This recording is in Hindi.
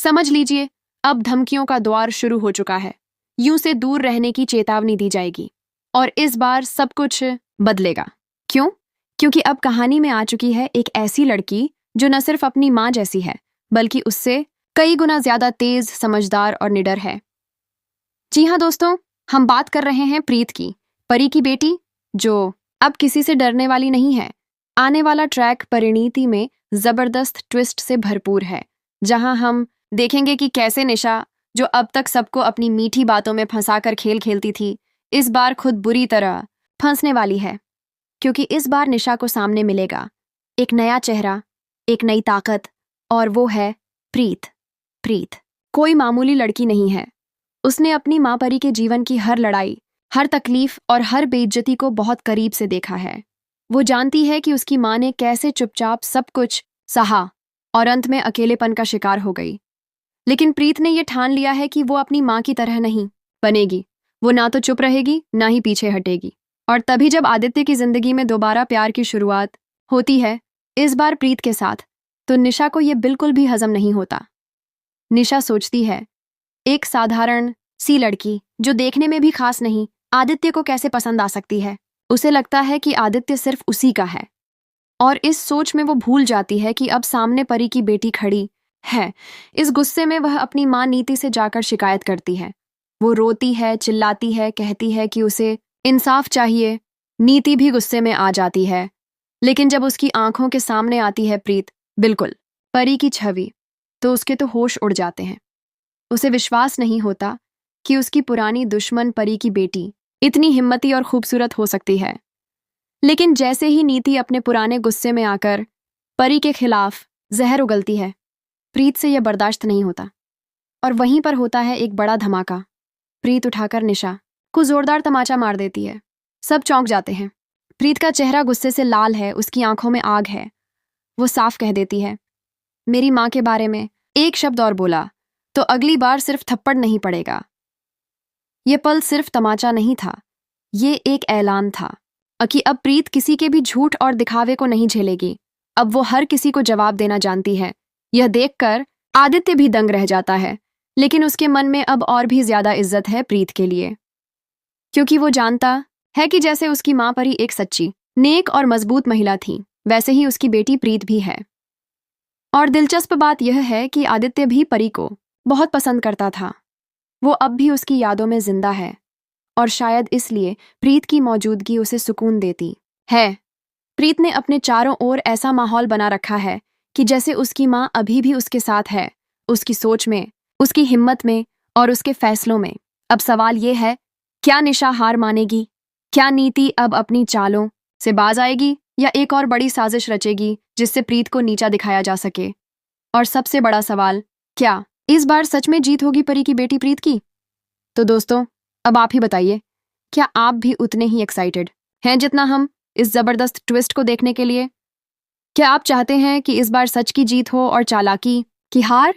समझ लीजिए, अब धमकियों का द्वार शुरू हो चुका है। यूं से दूर रहने की चेतावनी दी जाएगी और इस बार सब कुछ बदलेगा। क्यों? क्योंकि अब कहानी में आ चुकी है एक ऐसी लड़की जो न सिर्फ अपनी माँ जैसी है, बल्कि उससे कई गुना ज्यादा तेज, समझदार और निडर है। जी हाँ दोस्तों, हम बात कर रहे हैं प्रीत की, परी की बेटी, जो अब किसी से डरने वाली नहीं है। आने वाला ट्रैक परिणीति में जबरदस्त ट्विस्ट से भरपूर है, जहां हम देखेंगे कि कैसे निशा, जो अब तक सबको अपनी मीठी बातों में फंसाकर खेल खेलती थी, इस बार खुद बुरी तरह फंसने वाली है। क्योंकि इस बार निशा को सामने मिलेगा एक नया चेहरा, एक नई ताकत, और वो है प्रीत। प्रीत कोई मामूली लड़की नहीं है। उसने अपनी माँ परी के जीवन की हर लड़ाई, हर तकलीफ और हर बेइज्जती को बहुत करीब से देखा है। वो जानती है कि उसकी माँ ने कैसे चुपचाप सब कुछ सहा और अंत में अकेलेपन का शिकार हो गई। लेकिन प्रीत ने यह ठान लिया है कि वो अपनी माँ की तरह नहीं बनेगी। वो ना तो चुप रहेगी, ना ही पीछे हटेगी। और तभी जब आदित्य की जिंदगी में दोबारा प्यार की शुरुआत होती है, इस बार प्रीत के साथ, तो निशा को यह बिल्कुल भी हजम नहीं होता। निशा सोचती है, एक साधारण सी लड़की जो देखने में भी खास नहीं, आदित्य को कैसे पसंद आ सकती है। उसे लगता है कि आदित्य सिर्फ उसी का है, और इस सोच में वो भूल जाती है कि अब सामने परी की बेटी खड़ी है। इस गुस्से में वह अपनी माँ नीति से जाकर शिकायत करती है। वो रोती है, चिल्लाती है, कहती है कि उसे इंसाफ चाहिए। नीति भी गुस्से में आ जाती है, लेकिन जब उसकी आंखों के सामने आती है प्रीत, बिल्कुल परी की छवि, तो उसके तो होश उड़ जाते हैं। उसे विश्वास नहीं होता कि उसकी पुरानी दुश्मन परी की बेटी इतनी हिम्मती और खूबसूरत हो सकती है। लेकिन जैसे ही नीति अपने पुराने गुस्से में आकर परी के खिलाफ जहर उगलती है, प्रीत से यह बर्दाश्त नहीं होता, और वहीं पर होता है एक बड़ा धमाका। प्रीत उठाकर निशा को जोरदार तमाचा मार देती है। सब चौंक जाते हैं। प्रीत का चेहरा गुस्से से लाल है, उसकी आंखों में आग है। वो साफ कह देती है, मेरी माँ के बारे में एक शब्द और बोला तो अगली बार सिर्फ थप्पड़ नहीं पड़ेगा। ये पल सिर्फ तमाचा नहीं था, ये एक ऐलान था कि अब प्रीत किसी के भी झूठ और दिखावे को नहीं झेलेगी। अब वो हर किसी को जवाब देना जानती है। यह देखकर आदित्य भी दंग रह जाता है, लेकिन उसके मन में अब और भी ज्यादा इज्जत है प्रीत के लिए, क्योंकि वो जानता है कि जैसे उसकी माँ परी एक सच्ची, नेक और मजबूत महिला थी, वैसे ही उसकी बेटी प्रीत भी है। और दिलचस्प बात यह है कि आदित्य भी परी को बहुत पसंद करता था। वो अब भी उसकी यादों में जिंदा है, और शायद इसलिए प्रीत की मौजूदगी उसे सुकून देती है। प्रीत ने अपने चारों ओर ऐसा माहौल बना रखा है कि जैसे उसकी माँ अभी भी उसके साथ है, उसकी सोच में, उसकी हिम्मत में और उसके फैसलों में। अब सवाल ये है, क्या निशा हार मानेगी? क्या नीति अब अपनी चालों से बाज आएगी, या एक और बड़ी साजिश रचेगी जिससे प्रीत को नीचा दिखाया जा सके? और सबसे बड़ा सवाल, क्या इस बार सच में जीत होगी परी की बेटी प्रीत की? तो दोस्तों, अब आप ही बताइए, क्या आप भी उतने ही एक्साइटेड हैं जितना हम इस जबरदस्त ट्विस्ट को देखने के लिए? क्या आप चाहते हैं कि इस बार सच की जीत हो और चालाकी की हार?